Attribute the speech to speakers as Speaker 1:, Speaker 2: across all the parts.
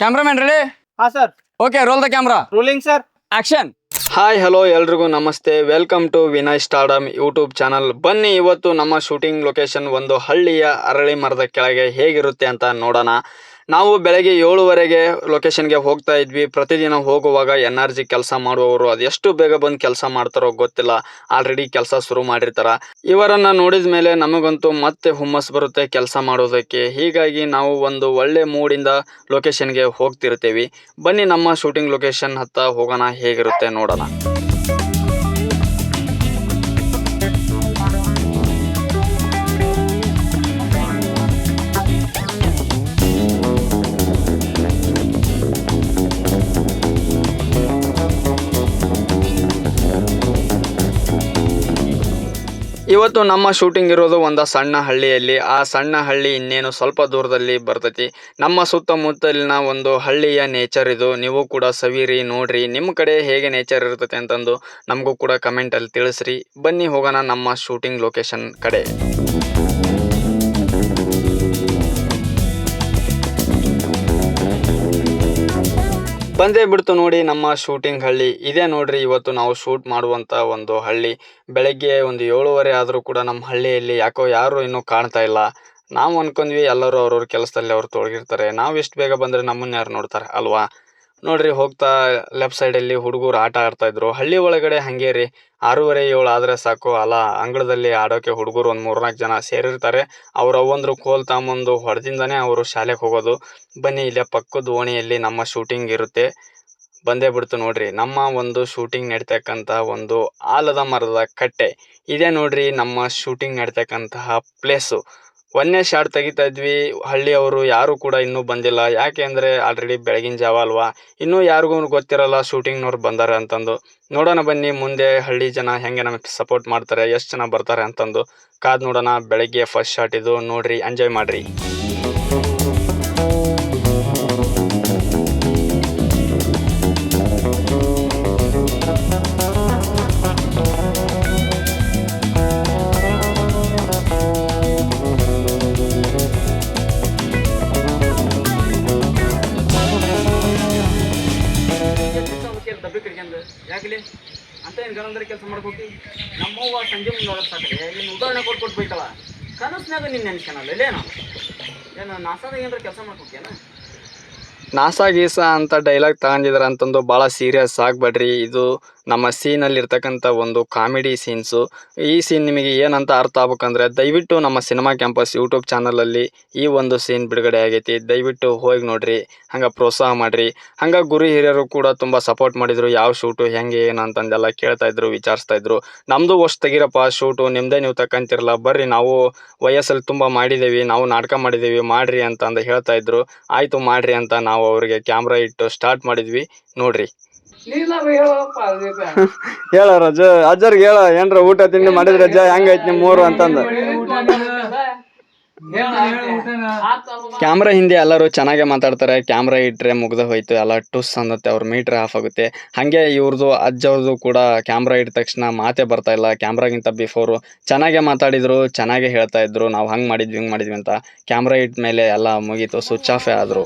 Speaker 1: Cameraman ready?
Speaker 2: ಹಾಂ sir.
Speaker 1: Okay, roll the camera.
Speaker 2: Rolling sir.
Speaker 1: Action.
Speaker 3: Hi hello ಎಲ್ರಿಗೂ ನಮಸ್ತೆ, welcome to Vinay Stardom YouTube channel. ಬನ್ನಿ ಇವತ್ತು ನಮ್ಮ ಶೂಟಿಂಗ್ ಲೊಕೇಶನ್ ಒಂದು ಹಳ್ಳಿಯ ಅರಳಿ ಮರದ ಕೆಳಗೆ ಹೇಗಿರುತ್ತೆ ಅಂತ ನೋಡೋಣ. ನಾವು ಬೆಳಗ್ಗೆ 7:15 ಲೊಕೇಶನ್ಗೆ ಹೋಗ್ತಾ ಇದ್ವಿ. ಪ್ರತಿದಿನ ಹೋಗುವಾಗ NRG ಕೆಲಸ ಮಾಡುವವರು ಅದೆಷ್ಟು ಬೇಗ ಬಂದು ಕೆಲಸ ಮಾಡ್ತಾರೋ ಗೊತ್ತಿಲ್ಲ, ಆಲ್ರೆಡಿ ಕೆಲಸ ಶುರು ಮಾಡಿರ್ತಾರ. ಇವರನ್ನು ನೋಡಿದ ಮೇಲೆ ನಮಗಂತೂ ಮತ್ತೆ ಹುಮ್ಮಸ್ ಬರುತ್ತೆ ಕೆಲಸ ಮಾಡೋದಕ್ಕೆ. ಹೀಗಾಗಿ ನಾವು ಒಂದು ಒಳ್ಳೆ ಮೂಡಿಂದ ಲೊಕೇಶನ್ಗೆ ಹೋಗ್ತಿರ್ತೀವಿ. ಬನ್ನಿ ನಮ್ಮ ಶೂಟಿಂಗ್ ಲೊಕೇಶನ್ ಹತ್ತ ಹೋಗೋಣ, ಹೇಗಿರುತ್ತೆ ನೋಡೋಣ. ಇವತ್ತು ನಮ್ಮ ಶೂಟಿಂಗ್ ಇರೋದು ಒಂದು ಸಣ್ಣ ಹಳ್ಳಿಯಲ್ಲಿ. ಆ ಸಣ್ಣ ಹಳ್ಳಿ ಇನ್ನೇನು ಸ್ವಲ್ಪ ದೂರದಲ್ಲಿ ಬರ್ತೈತಿ. ನಮ್ಮ ಸುತ್ತಮುತ್ತಲಿನ ಒಂದು ಹಳ್ಳಿಯ ನೇಚರ್ ಇದು. ನೀವು ಕೂಡ ಸವಿರಿ, ನೋಡ್ರಿ, ನಿಮ್ಮ ಕಡೆ ಹೇಗೆ ನೇಚರ್ ಇರ್ತೈತೆ ಅಂತಂದು ನಮಗೂ ಕೂಡ ಕಮೆಂಟಲ್ಲಿ ತಿಳಿಸ್ರಿ. ಬನ್ನಿ ಹೋಗೋಣ ನಮ್ಮ ಶೂಟಿಂಗ್ ಲೊಕೇಶನ್ ಕಡೆ. ಬಂದೇ ಬಿಡ್ತು ನೋಡಿ ನಮ್ಮ ಶೂಟಿಂಗ್ ಹಳ್ಳಿ. ಇದೇ ನೋಡ್ರಿ ಇವತ್ತು ನಾವು ಶೂಟ್ ಮಾಡುವಂಥ ಒಂದು ಹಳ್ಳಿ. ಬೆಳಗ್ಗೆ ಒಂದು 7:15 ಆದರೂ ಕೂಡ ನಮ್ಮ ಹಳ್ಳಿಯಲ್ಲಿ ಯಾಕೋ ಯಾರು ಇನ್ನೂ ಕಾಣ್ತಾ ಇಲ್ಲ. ನಾವು ಅನ್ಕೊಂಡ್ವಿ ಎಲ್ಲರೂ ಅವ್ರವ್ರ ಕೆಲಸದಲ್ಲಿ ಅವ್ರು ತೊಡಗಿರ್ತಾರೆ, ನಾವು ಎಷ್ಟು ಬೇಗ ಬಂದರೆ ನಮ್ಮನ್ನ ಯಾರು ನೋಡ್ತಾರೆ ಅಲ್ವಾ. ನೋಡ್ರಿ, ಹೋಗ್ತಾ ಲೆಫ್ಟ್ ಸೈಡಲ್ಲಿ ಹುಡುಗರು ಆಟ ಆಡ್ತಾ ಇದ್ರು. ಹಳ್ಳಿ ಒಳಗಡೆ ಹಾಗೆ ರೀ, 6:30 7 ಆದರೆ ಸಾಕು, ಅಲ್ಲ ಅಂಗಳದಲ್ಲಿ ಆಡೋಕ್ಕೆ ಹುಡುಗರು ಒಂದು 3-4 ಜನ ಸೇರಿರ್ತಾರೆ. ಅವ್ರು ಅವಂದ್ರು ಕೋಲ್ ತಾಂಬಂದು ಹೊಡೆದಿಂದನೇ ಅವರು ಶಾಲೆಗೆ ಹೋಗೋದು. ಬನ್ನಿ, ಇಲ್ಲೇ ಪಕ್ಕದ ಓಣಿಯಲ್ಲಿ ನಮ್ಮ ಶೂಟಿಂಗ್ ಇರುತ್ತೆ. ಬಂದೇ ಬಿಡ್ತು ನೋಡ್ರಿ ನಮ್ಮ ಒಂದು ಶೂಟಿಂಗ್ ನಡೀತಕ್ಕಂಥ ಒಂದು ಆಲದ ಮರದ ಕಟ್ಟೆ. ಇದೇ ನೋಡ್ರಿ ನಮ್ಮ ಶೂಟಿಂಗ್ ನಡೀತಕ್ಕಂತಹ ಪ್ಲೇಸು. ಒಂದೇ ಶಾಟ್ ತೆಗಿತಾ ಇದ್ವಿ. ಹಳ್ಳಿಯವರು ಯಾರು ಕೂಡ ಇನ್ನೂ ಬಂದಿಲ್ಲ. ಯಾಕೆ ಅಂದರೆ ಆಲ್ರೆಡಿ ಬೆಳಗಿನ ಜಾವ ಅಲ್ವಾ, ಇನ್ನೂ ಯಾರಿಗೂ ಗೊತ್ತಿರಲ್ಲ ಶೂಟಿಂಗ್ನವ್ರು ಬಂದಾರೆ ಅಂತಂದು. ನೋಡೋಣ ಬನ್ನಿ ಮುಂದೆ ಹಳ್ಳಿ ಜನ ಹೆಂಗೆ ನಮಗೆ ಸಪೋರ್ಟ್ ಮಾಡ್ತಾರೆ, ಎಷ್ಟು ಜನ ಬರ್ತಾರೆ ಅಂತಂದು ಕಾದು ನೋಡೋಣ. ಬೆಳಗ್ಗೆ ಫಸ್ಟ್ ಶಾಟ್ ಇದು, ನೋಡ್ರಿ, ಎಂಜಾಯ್ ಮಾಡಿರಿ.
Speaker 1: ಯಾಕಲಿ ಅಂತ ಏನು ಗನಂದ್ರೆ ಕೆಲಸ ಮಾಡ್ಕೋತಿ. ನಮ್ಮವ್ವ ಸಂಜೆ ಮುಂದೆ ಸಾಕಲಿ ಇನ್ನು ಉದಾಹರಣೆ ಕೊಟ್ಟು ಬೈತಾಳ. ಕನಸ್ನಾಗ ನಿನ್ನ ನೆನ್ಸ್ಕೊಳಲ್ಲ ಇಲ್ಲೇನು, ಏನು ನಾಸಾದಾಗ ಏನಾರ ಕೆಲಸ ಮಾಡ್ಕೋತಿಯೇನ?
Speaker 3: ನಾಸಾ ಗೀಸಾ ಅಂತ ಡೈಲಾಗ್ ತಗೊಂಡಿದ್ದಾರೆ ಅಂತಂದು ಭಾಳ ಸೀರಿಯಸ್ ಆಗಬೇಡ್ರಿ. ಇದು ನಮ್ಮ ಸೀನಲ್ಲಿ ಇರ್ತಕ್ಕಂಥ ಒಂದು ಕಾಮಿಡಿ ಸೀನ್ಸು. ಈ ಸೀನ್ ನಿಮಗೆ ಏನಂತ ಅರ್ಥ ಆಗ್ಬೇಕಂದ್ರೆ ದಯವಿಟ್ಟು ನಮ್ಮ ಸಿನಿಮಾ ಕ್ಯಾಂಪಸ್ ಯೂಟ್ಯೂಬ್ ಚಾನಲಲ್ಲಿ ಈ ಒಂದು ಸೀನ್ ಬಿಡುಗಡೆ ಆಗೈತಿ. ದಯವಿಟ್ಟು ಹೋಗಿ ನೋಡಿರಿ, ಹಂಗೆ ಪ್ರೋತ್ಸಾಹ ಮಾಡಿರಿ. ಹಂಗೆ ಗುರು ಹಿರಿಯರು ಕೂಡ ತುಂಬ ಸಪೋರ್ಟ್ ಮಾಡಿದರು. ಯಾವ ಶೂಟು ಹೆಂಗೆ ಏನು ಅಂತಂದೆಲ್ಲ ಕೇಳ್ತಾಯಿದ್ರು, ವಿಚಾರಿಸ್ತಾಯಿದ್ರು. ನಮ್ಮದು ಅಷ್ಟು ತೆಗಿರಪ್ಪ ಶೂಟು, ನಿಮ್ಮದೇ ನೀವು ತಕ್ಕಂತಿರಲ್ಲ, ಬರ್ರಿ ನಾವು ವಯಸ್ಸಲ್ಲಿ ತುಂಬ ಮಾಡಿದ್ದೀವಿ, ನಾವು ನಾಟಕ ಮಾಡಿದ್ದೀವಿ, ಮಾಡಿರಿ ಅಂತಂದು ಹೇಳ್ತಾಯಿದ್ರು. ಆಯಿತು ಮಾಡಿರಿ ಅಂತ ನಾವು ಅವರಿಗೆ ಕ್ಯಾಮ್ರಾ ಇಟ್ಟು ಸ್ಟಾರ್ಟ್ ಮಾಡಿದ್ವಿ. ನೋಡ್ರಿ. ಹೇಳ ರಜ, ಅಜ್ಜರ್ಗೆ ಹೇಳ, ಏನ್ರ ಊಟ ತಿಂಡಿ ಮಾಡಿದ್ರೆ ರಜ ಹೆಂಗೈತಿ ನಿಮ್ಮೂರು ಅಂತಂದು. ಕ್ಯಾಮ್ರಾ ಹಿಂದೆ ಎಲ್ಲರೂ ಚೆನ್ನಾಗೆ ಮಾತಾಡ್ತಾರೆ. ಕ್ಯಾಮ್ರಾ ಇಟ್ಟರೆ ಮುಗ್ದು ಹೋಯ್ತು, ಎಲ್ಲ ಟುಸ್ ಅನ್ನತ್ತೆ, ಅವ್ರ ಮೀಟ್ರ್ ಆಫ್ ಆಗುತ್ತೆ. ಹಾಗೆ ಇವ್ರದ್ದು ಅಜ್ಜವ್ರದ್ದು ಕೂಡ ಕ್ಯಾಮ್ರಾ ಇಟ್ಟ ತಕ್ಷಣ ಮಾತೇ ಬರ್ತಾ ಇಲ್ಲ. ಕ್ಯಾಮ್ರಾಗಿಂತ ಬಿಫೋರು ಚೆನ್ನಾಗೇ ಮಾತಾಡಿದ್ರು, ಚೆನ್ನಾಗೇ ಹೇಳ್ತಾ ಇದ್ರು, ನಾವು ಹಂಗೆ ಮಾಡಿದ್ವಿ ಹಿಂಗೆ ಮಾಡಿದ್ವಿ ಅಂತ. ಕ್ಯಾಮ್ರಾ ಇಟ್ಟ ಮೇಲೆ ಎಲ್ಲ ಮುಗೀತು, ಸ್ವಿಚ್ ಆಫೇ ಆದರು.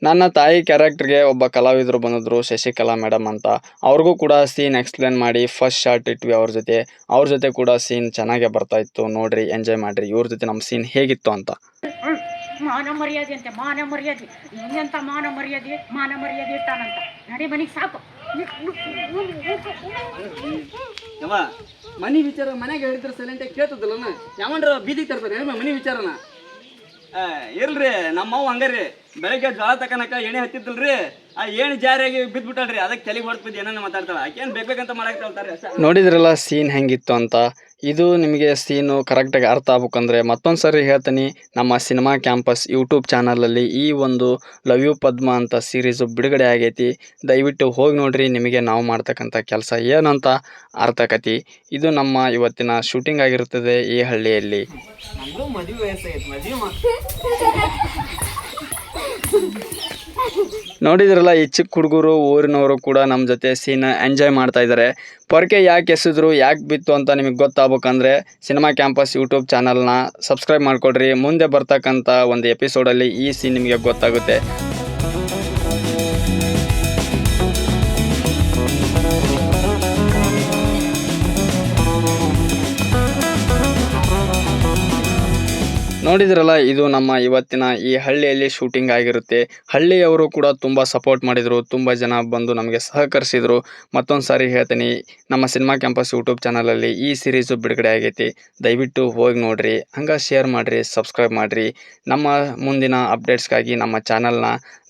Speaker 3: ನನ್ನ ತಾಯಿ ಕ್ಯಾರೆಕ್ಟರ್ಗೆ ಒಬ್ಬ ಕಲಾವಿದರು ಬಂದಿದ್ರು, ಶಶಿಕಲಾ ಮೇಡಮ್ ಅಂತ. ಅವ್ರಿಗೂ ಕೂಡ ಸೀನ್ ಎಕ್ಸ್ಪ್ಲೇನ್ ಮಾಡಿ ಫಸ್ಟ್ ಶಾಟ್ ಇಟ್ವಿ ಅವ್ರ ಜೊತೆ ಕೂಡ ಸೀನ್ ಚೆನ್ನಾಗೇ ಬರ್ತಾ ಇತ್ತು. ನೋಡ್ರಿ, ಎಂಜಾಯ್ ಮಾಡಿರಿ ಇವ್ರ ಜೊತೆ ನಮ್ಮ ಸೀನ್ ಹೇಗಿತ್ತು ಅಂತ.
Speaker 4: ಮಾನ ಮರ್ಯಾದೆ ಅಂತ, ಮಾನ ಮರ್ಯಾದೆ, ಎಂತ ಮಾನ ಮರ್ಯಾದೆ ಇಟ್ಟಾನಂತ. ನಡಿ ಮನೆಗೆ ಸಾಕು.
Speaker 1: ಮನಿ ವಿಚಾರ ಮನೆಗೆ ಹೇಳಿದ್ರೆ ಸೈಲೆಂಟಾಗಿ ಕೇಳ್ತದಲ್ಲ, ಯಾವಂಡ್ರ ಬೀದಿಗೆ ತರ್ತಾರೆ ಮನಿ ವಿಚಾರನ. ಇಲ್ರಿ, ನಮ್ಮವ್ ಹಂಗಾರಿ ಬೆಳಗ್ಗೆ ಜೋಳ ತಕನಕ ಎಣ್ಣೆ ಹತ್ತಿದ್ದಲ್ರಿ, ಆ ಏಣಿ ಜಾರಿಯಾಗಿ ಬಿದ್ಬಿಟ್ಟಲ್ರಿ, ಅದಕ್ಕೆ ತಲೆಗೆ ಹೊಡ್ಬಿದ್ದು ಏನೇನು ಮಾತಾಡ್ತಾಳ. ಆಕೇನು ಬೇಕಂತ ಮಾಡಾಕ್ತಾಳ್ತಾರೆ.
Speaker 3: ನೋಡಿದ್ರಲ್ಲ ಸೀನ್ ಹೆಂಗಿತ್ತು ಅಂತ. ಇದು ನಿಮಗೆ ಸೀನು ಕರೆಕ್ಟಾಗಿ ಅರ್ಥ ಆಗ್ಬೇಕಂದ್ರೆ ಮತ್ತೊಂದು ಸರಿ ಹೇಳ್ತೀನಿ, ನಮ್ಮ ಸಿನಿಮಾ ಕ್ಯಾಂಪಸ್ ಯೂಟ್ಯೂಬ್ ಚಾನಲಲ್ಲಿ ಈ ಒಂದು ಲವ್ ಯು ಪದ್ಮ ಅಂತ ಸೀರೀಸು ಬಿಡುಗಡೆ ಆಗೈತಿ. ದಯವಿಟ್ಟು ಹೋಗಿ ನೋಡ್ರಿ, ನಿಮಗೆ ನಾವು ಮಾಡ್ತಕ್ಕಂಥ ಕೆಲಸ ಏನಂತ ಅರ್ಥ ಆಕತಿ. ಇದು ನಮ್ಮ ಇವತ್ತಿನ ಶೂಟಿಂಗ್ ಆಗಿರುತ್ತದೆ ಈ ಹಳ್ಳಿಯಲ್ಲಿ. ನೋಡಿದ್ರಲ್ಲ, ಈ ಚಿಕ್ಕ ಹುಡುಗರು ಊರಿನವರು ಕೂಡ ನಮ್ಮ ಜೊತೆ ಸೀನ್ ಎಂಜಾಯ್ ಮಾಡ್ತಾ ಇದ್ದಾರೆ. ಪೊರಕೆ ಯಾಕೆ ಎಸೆದ್ರು, ಯಾಕೆ ಬಿತ್ತು ಅಂತ ನಿಮಗೆ ಗೊತ್ತಾಗಬೇಕಂದ್ರೆ ಸಿನಿಮಾ ಕ್ಯಾಂಪಸ್ ಯೂಟ್ಯೂಬ್ ಚಾನಲ್ನ ಸಬ್ಸ್ಕ್ರೈಬ್ ಮಾಡ್ಕೊಳ್ರಿ. ಮುಂದೆ ಬರ್ತಕ್ಕಂಥ ಒಂದು ಎಪಿಸೋಡಲ್ಲಿ ಈ ಸೀನ್ ನಿಮಗೆ ಗೊತ್ತಾಗುತ್ತೆ. ನೋಡಿದ್ರಲ್ಲ, ಇದು ನಮ್ಮ ಇವತ್ತಿನ ಈ ಹಳ್ಳಿಯಲ್ಲಿ ಶೂಟಿಂಗ್ ಆಗಿರುತ್ತೆ. ಹಳ್ಳಿಯವರು ಕೂಡ ತುಂಬ ಸಪೋರ್ಟ್ ಮಾಡಿದರು, ತುಂಬ ಜನ ಬಂದು ನಮಗೆ ಸಹಕರಿಸಿದರು. ಮತ್ತೊಂದು ಸಾರಿ ಹೇಳ್ತೀನಿ, ನಮ್ಮ ಸಿನಿಮಾ ಕ್ಯಾಂಪಸ್ ಯೂಟ್ಯೂಬ್ ಚಾನಲಲ್ಲಿ ಈ ಸೀರೀಸು ಬಿಡುಗಡೆ ಆಗೈತಿ. ದಯವಿಟ್ಟು ಹೋಗಿ ನೋಡಿರಿ, ಹಂಗೆ ಶೇರ್ ಮಾಡಿರಿ, ಸಬ್ಸ್ಕ್ರೈಬ್ ಮಾಡಿರಿ. ನಮ್ಮ ಮುಂದಿನ ಅಪ್ಡೇಟ್ಸ್ಗಾಗಿ ನಮ್ಮ ಚಾನಲ್ನ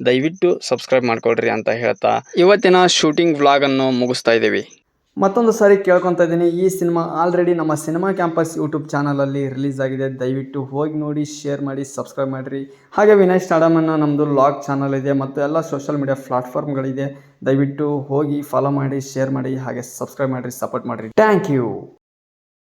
Speaker 3: ದಯವಿಟ್ಟು ಸಬ್ಸ್ಕ್ರೈಬ್ ಮಾಡ್ಕೊಳ್ರಿ ಅಂತ ಹೇಳ್ತಾ ಇವತ್ತಿನ ಶೂಟಿಂಗ್ ವ್ಲಾಗನ್ನು ಮುಗಿಸ್ತಾ ಇದ್ದೀವಿ. ಮತ್ತೊಂದು ಸಾರಿ ಕೇಳ್ಕೊತಾ ಇದ್ದೀನಿ, ಈ ಸಿನಿಮಾ ಆಲ್ರೆಡಿ ನಮ್ಮ ಸಿನಿಮಾ ಕ್ಯಾಂಪಸ್ ಯೂಟ್ಯೂಬ್ ಚಾನಲಲ್ಲಿ ರಿಲೀಸ್ ಆಗಿದೆ. ದಯವಿಟ್ಟು ಹೋಗಿ ನೋಡಿ, ಶೇರ್ ಮಾಡಿ, ಸಬ್ಸ್ಕ್ರೈಬ್ ಮಾಡಿರಿ. ಹಾಗೆ ವಿನಯ್ ಸ್ಟಾಡಮನ್ನ ನಮ್ಮದು ಲಾಗ್ ಚಾನಲ್ ಇದೆ ಮತ್ತು ಎಲ್ಲ ಸೋಷಲ್ ಮೀಡಿಯಾ ಪ್ಲಾಟ್ಫಾರ್ಮ್ಗಳಿದೆ. ದಯವಿಟ್ಟು ಹೋಗಿ ಫಾಲೋ ಮಾಡಿ, ಶೇರ್ ಮಾಡಿ, ಹಾಗೆ ಸಬ್ಸ್ಕ್ರೈಬ್ ಮಾಡಿರಿ, ಸಪೋರ್ಟ್ ಮಾಡಿರಿ. Thank you.